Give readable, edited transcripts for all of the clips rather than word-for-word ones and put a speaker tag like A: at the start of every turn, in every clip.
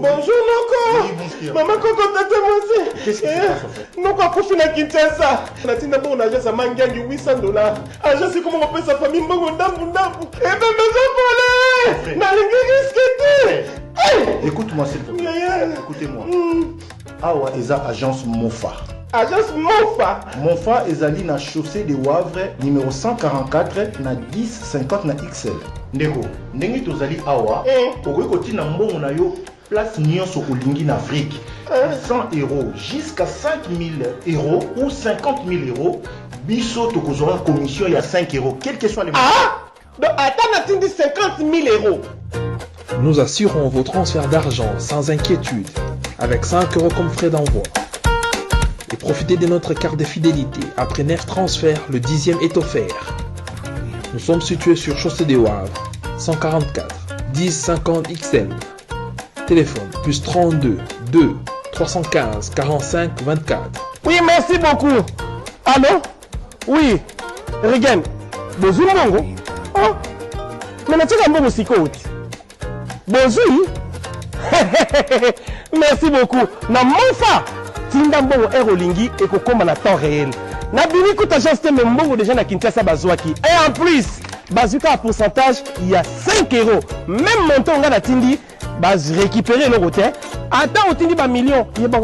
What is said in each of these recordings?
A: Bonjour Noko. Maman Koko tata moi.
B: Qu'est-ce qui se passe en fait?
A: Noko a profité na Kinshasa. Na tina bon agence à Mangangi $800. Agence c'est comment on appelle sa famille Mbongo ndambu ndambu. Et ben besoin pour aller. Na lingi risqué.
B: Écoute-moi s'il te plaît. Écoutez-moi. Awa eza agence Mofa.
A: Agence Mofa.
B: Mofa ezali na chaussée de Wavre numéro 144 na 1050 na XL. Ndeko, ndenge tozali awa, okoki kotina mbongo na yo place nyonso olingi na Afrique. 100 € jusqu'à 5000 € ou 50 000 €. Biso tokozora commission ya 5 €, quel que soit les montants.
A: Ah! Donc attends, on a 50 000 €.
C: Nous assurons vos transferts d'argent sans inquiétude, avec 5 € comme frais d'envoi. Et profitez de notre carte de fidélité. Après 9 transferts, le 10e est offert. Nous sommes situés sur Chaussée des Wavres, 144 1050 XL. Téléphone plus 32 2 315 45 24.
A: Oui, merci beaucoup. Allô? Oui. Regan. Bonjour, Mongo. Oh. Mais tu as un bon psychote. Bonjour. Merci beaucoup. Na Mofa. Tinda mbongo Aerolingi et kokoma na temps réel. Na bini kuta agence te mbongo déjà na Kinshasa bazwaki. Et en plus, bazuka à pourcentage, il y a 5 €. Même montant on a tindi, baz récupérer le côté. Attends, on tindi ba million, il y a ba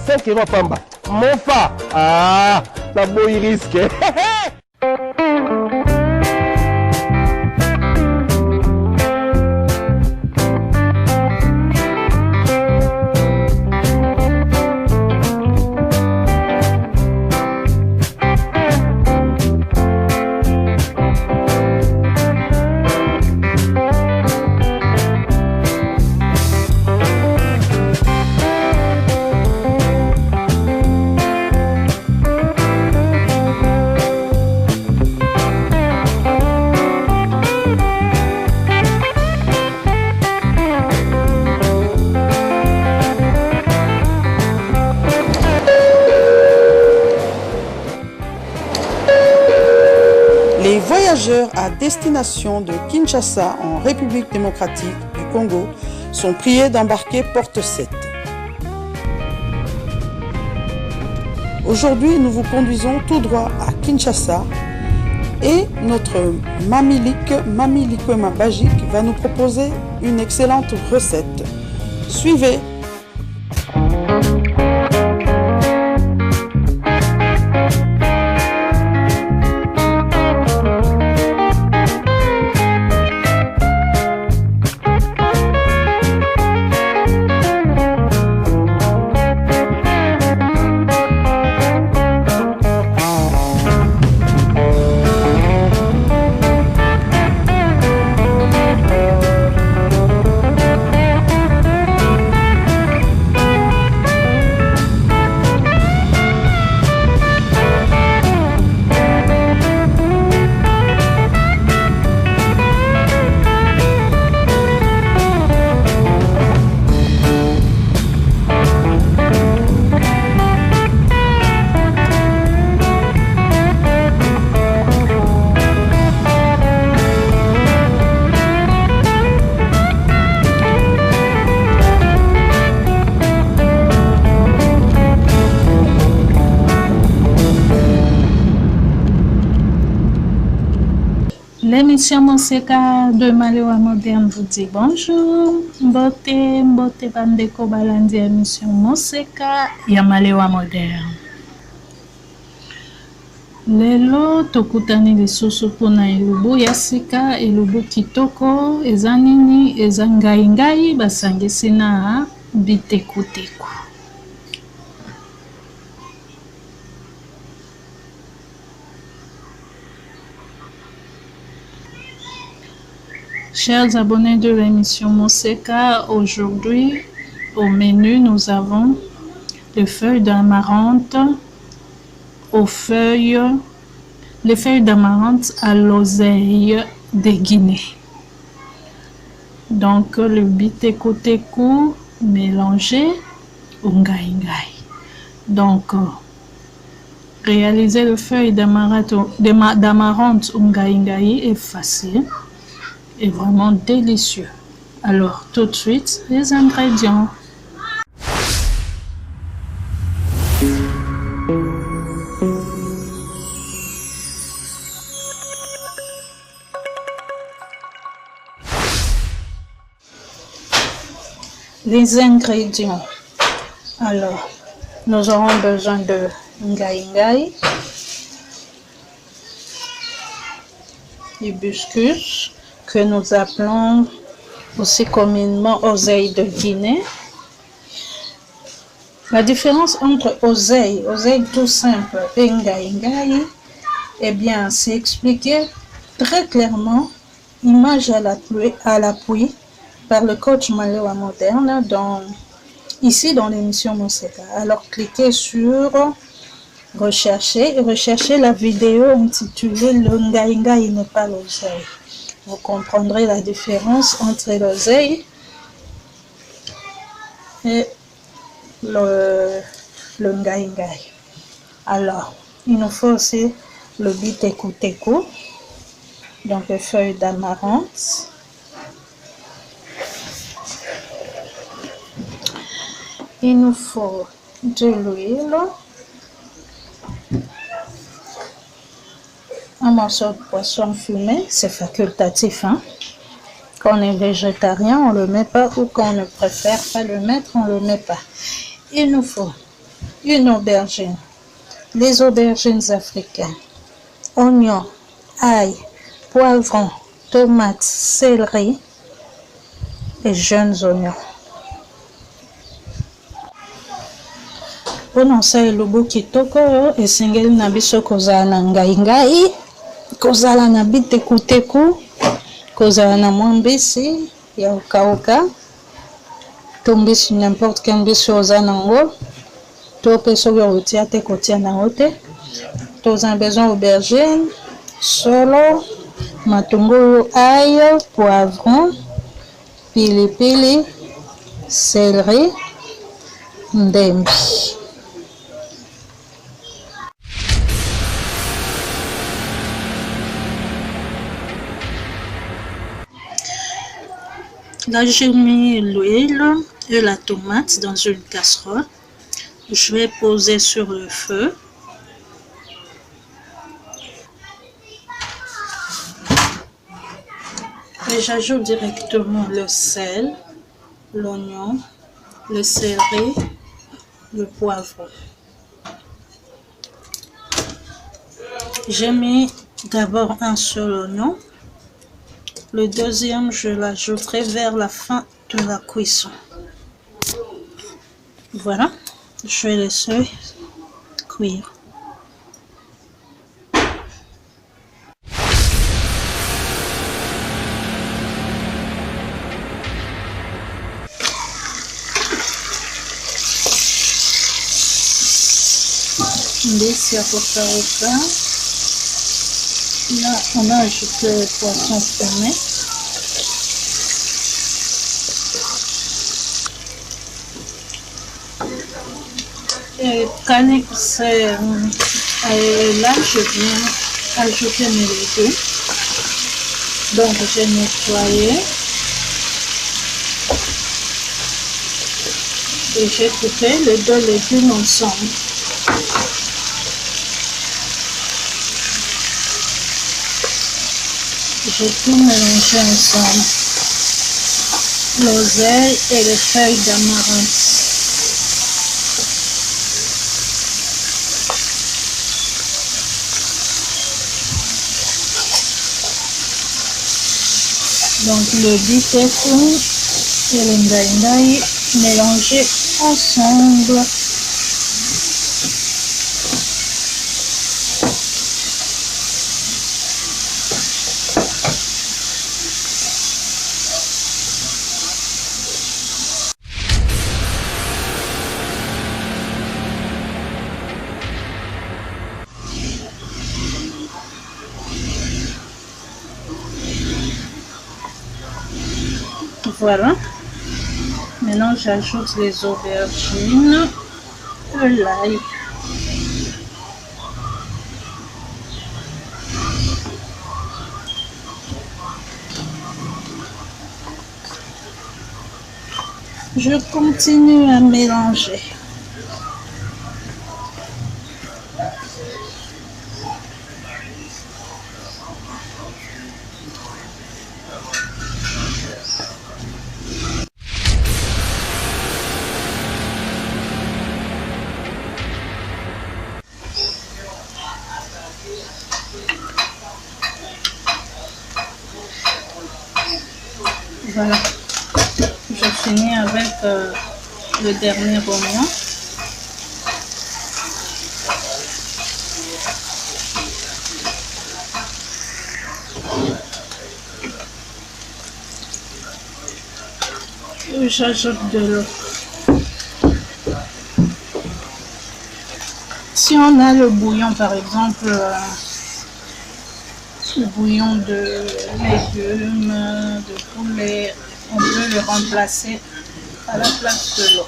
A: 5 € pamba. Mofa. Ah, na boy risque.
D: Les voyageurs à destination de Kinshasa en République démocratique du Congo sont priés d'embarquer porte 7. Aujourd'hui, nous vous conduisons tout droit à Kinshasa et notre Mamie Likwema Bajik va nous proposer une excellente recette. Suivez.
E: L'émission Moseka de Malewa Moderne vous dit bonjour. Mbote bandeko balandi émission Moseka ya Malewa Moderne. Lelo tokutani lisusu pona elubu ya sika elubu kitoko eza nini eza ngai basangisi na bitekuteko. Chers abonnés de l'émission Moseka, aujourd'hui au menu nous avons les feuilles d'amarante les feuilles d'amarante à l'oseille de Guinée. Donc le bitekuteko mélangé au ngai. Donc réaliser le feuille d'amarante au ngai est facile et vraiment délicieux. Alors, tout de suite, les ingrédients. Les ingrédients. Alors, nous aurons besoin de ngai, hibiscus, que nous appelons aussi communément oseille de Guinée. La différence entre oseille tout simple et ngai, eh bien, c'est expliqué très clairement, image à l'appui, par le coach Malewa Moderne, ici dans l'émission Moseka. Alors, cliquez sur rechercher et recherchez la vidéo intitulée Le ngai n'est pas l'oseille. Vous comprendrez la différence entre l'oseille et le ngai. Alors, il nous faut aussi le biteku, donc les feuilles d'amarante. Il nous faut de l'huile, un morceau de poisson fumé, c'est facultatif. Quand on est végétarien, on ne le met pas, ou quand on ne préfère pas le mettre, on ne le met pas. Il nous faut une aubergine, les aubergines africaines, oignons, ail, poivrons, tomates, céleri et jeunes oignons. Mpona elobo kitoko esengeli na biso kozala na ngai, kozala na biteku, kozala na mwa mbisi ya okauka, to mbisi n'importe quel mbisi oza nango, to pe soki okotia te kotia nango te. Toza besoin aubergine, solo, matungulu, ail, poivron, pilipili, céleri, ndembi. Là, j'ai mis l'huile et la tomate dans une casserole. Je vais poser sur le feu. Et j'ajoute directement le sel, l'oignon, le céleri, le poivron. J'ai mis d'abord un seul oignon. Le deuxième, je l'ajouterai vers la fin de la cuisson. Voilà, je vais laisser cuire. Mbisi ya kokauka. Là, on a ajouté le poisson fumé. Et là, je viens ajouter mes légumes. Donc, j'ai nettoyé. Et j'ai coupé les deux légumes ensemble. J'ai tout mélangé ensemble, l'oseille et les feuilles d'amarante. Donc le biteku et le ngai mélangés ensemble. Voilà. Maintenant, j'ajoute les aubergines, l'ail. Je continue à mélanger. Voilà, je finis avec le dernier oignon. Et j'ajoute de l'eau. Si on a le bouillon, par exemple, le bouillon de légumes, de poulet, on peut le remplacer à la place de l'eau.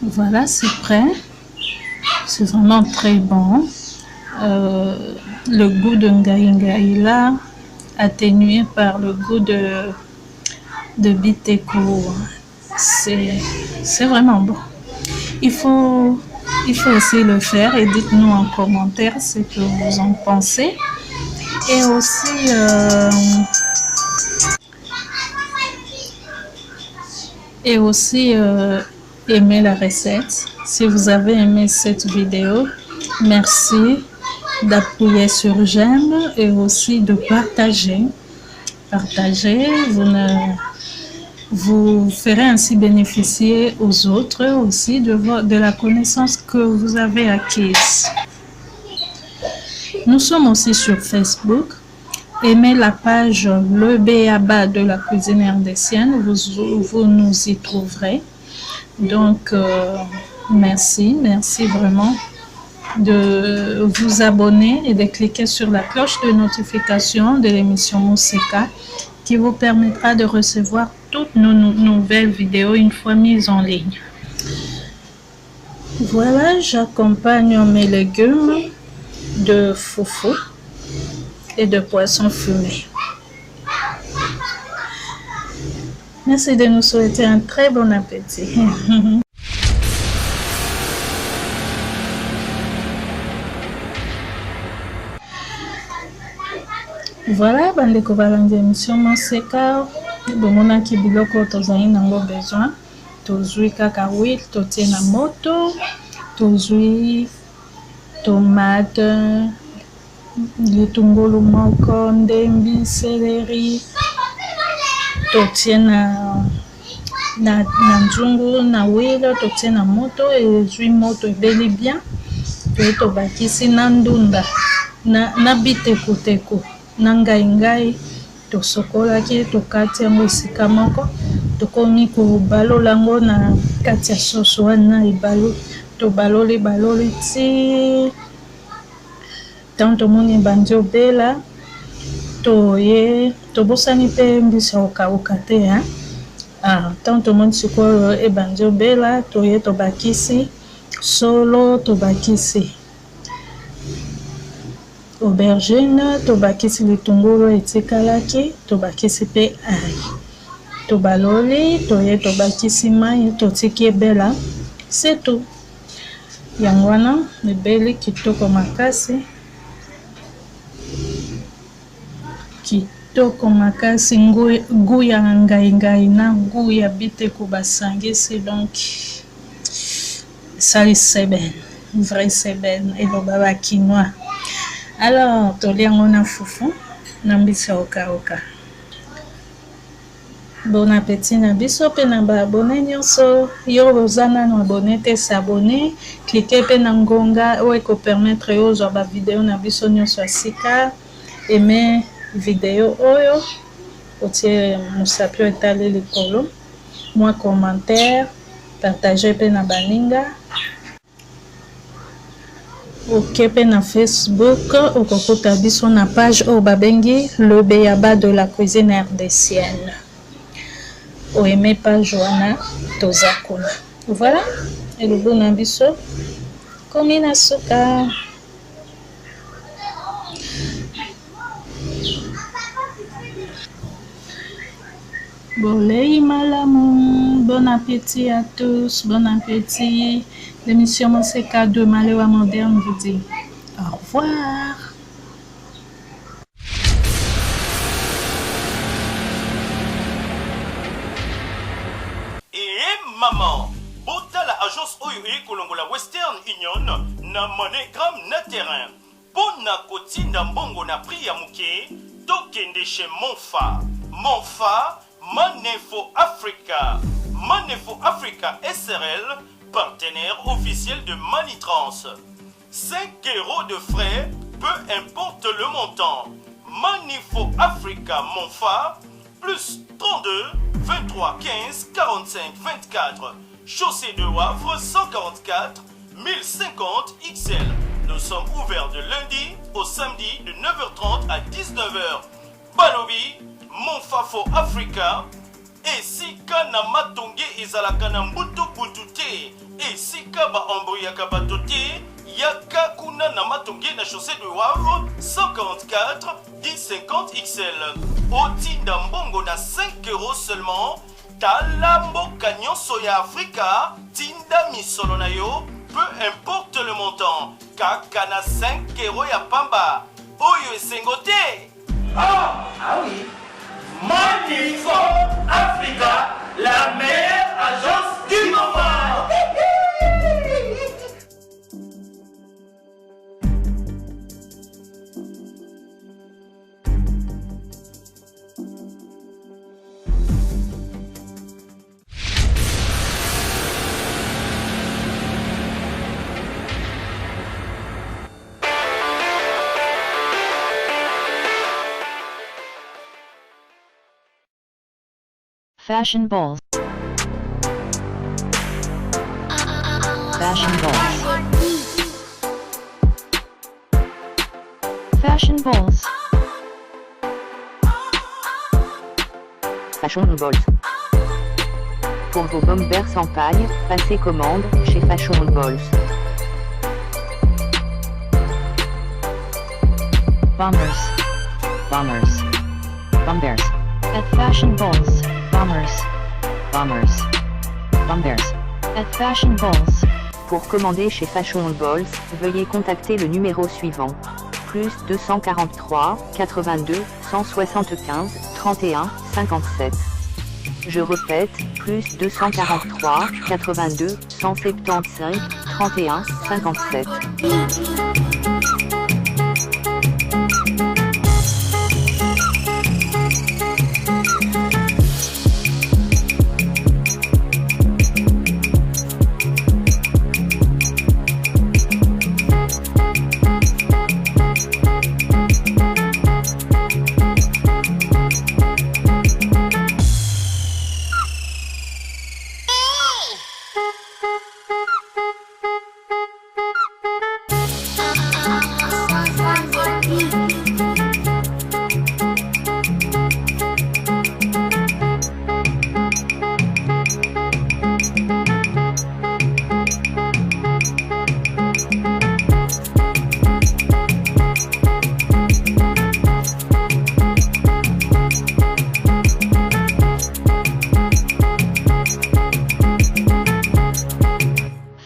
E: Voilà, c'est prêt. C'est vraiment très bon. Le goût de ngai là, atténué par le goût de biteko. C'est vraiment bon. Il faut aussi le faire et dites-nous en commentaire ce que vous en pensez. Et aussi, aimez la recette. Si vous avez aimé cette vidéo, merci d'appuyer sur j'aime et aussi de partager. Vous ferez ainsi bénéficier aux autres aussi de la connaissance que vous avez acquise. Nous sommes aussi sur Facebook. Aimez la page Le B.A.B.A. de la cuisine ardésienne, vous nous y trouverez. Donc, merci vraiment de vous abonner et de cliquer sur la cloche de notification de l'émission Mousseka qui vous permettra de recevoir toutes nos nouvelles vidéos une fois mises en ligne. Voilà, j'accompagne mes légumes de foufou et de poisson fumé. Merci de nous souhaiter un très bon appétit. Voilà, bandeko balandi émission Mousseka, bomonaki biloko tozali nango besoin. Tozwi kaka huile, totie na moto, tozwi tomate, litungulu moko, ndembi, céleri, totie na nzungu, na huile, totie na moto, ezwi moto ebeli bien, tobakisi na ndunda, na biteko, na ngai, tosokolaki, tokati yango esika moko, tokomi kobalola yango na kati ya soso wana ebalo, tobaloli ti tant tomoni ebandi obela, tobosani mpe mbisi ya kokauka te. Tant tomoni sikoyo ebandi obela, tobakisi solo, tobakisi aubergine, tobakisi litungulu etikalaki, tobakisi mpe ai, tobaloli, tobakisi mai, totiki ebela, c'est tout. Yango wana ebeli kitoko makasi, goût ya ngai na goût ya biteko basangisi, donc esali seben, vrai seben, eloba bakinois. Alors toliango na fufu na mbisi ya kokauka. Bon appétit na biso pe na ba abonné nyonso. Yo oza nano abonné te s'abonner, cliquez pe na ngonga oyo ekopermettre yo ozwa ba video na biso nyonso ya sika. Aimez vidéo oyo, otie mosapi oyo etali likolo, mwa commentaire, partagez pe na baninga. okepe na Facebook okokuta biso na page oyo babengi le Béaba de la cuisine rdécienne. Oime page wana toza kuna. Voilà, elobo na biso komi na suka. Bolei malamu, bon appétit à tous, bon appétit. L'émission Monseka de Malewa Moderne vous dit au revoir.
F: Et maman, bota la agence Oyo et Kolongola Western Union na monogramme na terrain. Pona kotinda mbongo na prix ya muke, tokende chez Monfa. Monfa, Manefo Africa. Manefo Africa SRL, partenaire officiel de Manitrans. 5 € de frais, peu importe le montant. Manefo Africa Monfa, plus 32 23 15 45 24. Chaussée de Wavre 144 1050 XL. Nous sommes ouverts de lundi au samedi de 9h30 à 19h. Balobi, Monfafo Africa. Esika na matonge ezalaka na mbutu butu te. Esika ba embrouillaka bato te. Yaka kuna na matonge na chaussée de Wavre 144 1050 XL. Otinda mbongo na 5 € seulement. Tala mboka nyonso ya Afrika. Tinda misolo na yo. Peu importe le montant. Kaka na 5 € ya pamba. Oyo esengo te.
G: Ah oui. Manefo Africa, la meilleure agence du moment.
H: Fashion balls. Fashion balls. Fashion balls.
I: Fashion balls. Pour vos bombers sans paille, passez commande chez Fashion balls.
H: Bombers. Bombers. Bombers. At Fashion balls. Bombers. Bombers. Bombers. At Fashion balls.
I: Pour commander chez Fashion balls, veuillez contacter le numéro suivant. Plus 243 82 175 31 57. Je répète, plus 243 82 175 31 57.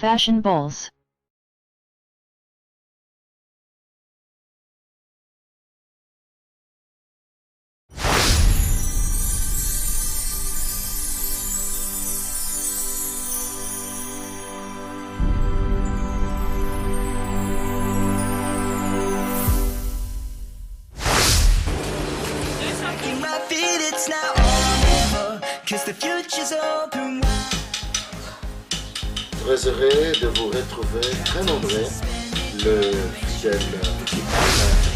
H: Fashion balls.
B: Très heureux de vous retrouver très nombreux, le fidèle équipe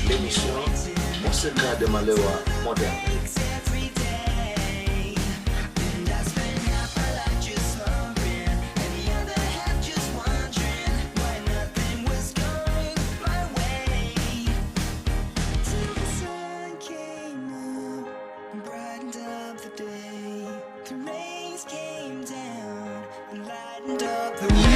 B: de l'émission Monseka de Malewa Moderne.
J: The